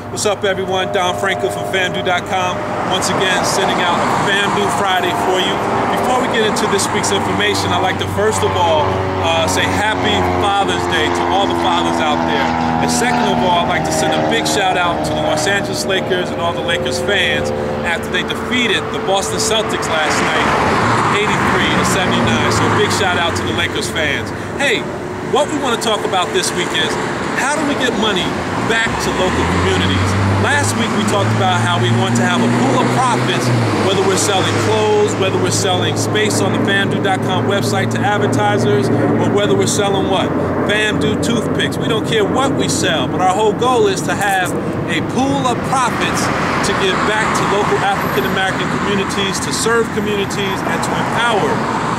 What's up, everyone? Don Franco from FAMDO.com. Once again, sending out a FAMDO Friday for you. Before we get into this week's information, I'd like to first of all say Happy Father's Day to all the fathers out there. And second of all, I'd like to send a big shout out to the Los Angeles Lakers and all the Lakers fans after they defeated the Boston Celtics last night, 83-79. So a big shout out to the Lakers fans. Hey, what we want to talk about this week is how do we get money back to local communities? Last week we talked about how we want to have a pool of profits, whether we're selling clothes, whether we're selling space on the FAMDO.com website to advertisers, or whether we're selling what? FAMDO toothpicks. We don't care what we sell, but our whole goal is to have a pool of profits to give back to local African American communities, to serve communities, and to empower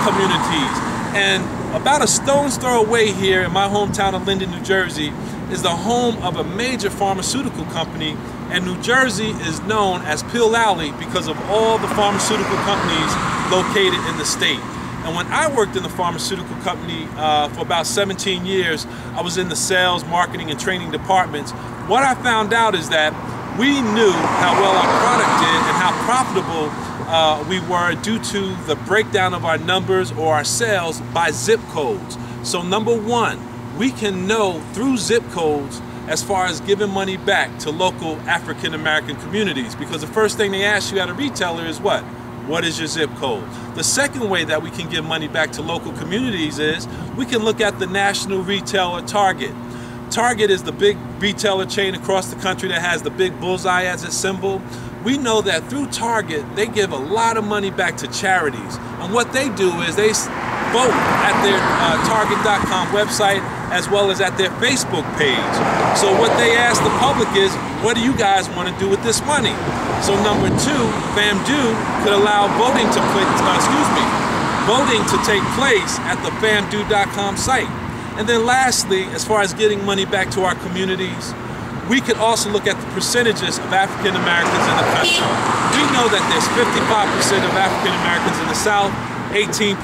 communities. And about a stone's throw away here in my hometown of Linden, New Jersey, is the home of a major pharmaceutical company, and New Jersey is known as Pill Alley because of all the pharmaceutical companies located in the state. And when I worked in the pharmaceutical company for about 17 years, I was in the sales, marketing, and training departments. What I found out is that we knew how well our product did and how profitable we were due to the breakdown of our numbers or our sales by zip codes. So number one, we can know through zip codes as far as giving money back to local African American communities, because the first thing they ask you at a retailer is what? What is your zip code? The second way that we can give money back to local communities is we can look at the national retailer Target. Target is the big retailer chain across the country that has the big bullseye as its symbol. We know that through Target, they give a lot of money back to charities. And what they do is they vote at their Target.com website as well as at their Facebook page. So what they ask the public is, what do you guys want to do with this money? So number two, FAMDO could allow voting to take place at the FAMDO.com site. And then lastly, as far as getting money back to our communities, we could also look at the percentages of African Americans in the country. We know that there's 55% of African Americans in the South, 18%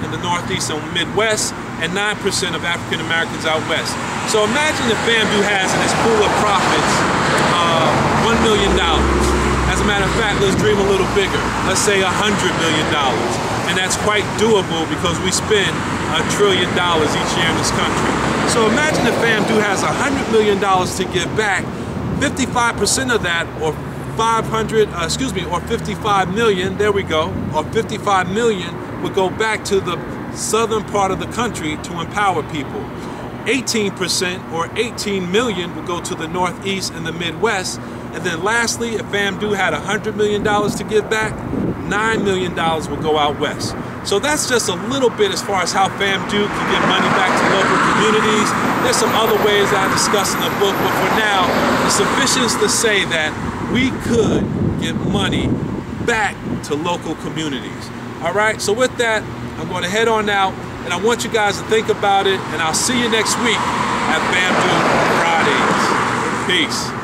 in the Northeast and Midwest, and 9% of African Americans out West. So imagine if FAMDO has in its pool of profits $1 million. As a matter of fact, let's dream a little bigger. Let's say $100 million. And that's quite doable because we spend $1 trillion each year in this country. So imagine if FAMDO has $100 million to give back. 55% of that, or 55 million, there we go, or 55 million would go back to the southern part of the country to empower people. 18% or 18 million would go to the Northeast and the Midwest. And then lastly, if FAMDO had $100 million to give back, $9 million would go out West. So that's just a little bit as far as how FAMDO can get money back to local communities. There's some other ways that I discuss in the book, but for now, it's sufficient to say that we could get money back to local communities. All right, so with that, I'm going to head on out, and I want you guys to think about it, and I'll see you next week at FAMDO Fridays. Peace.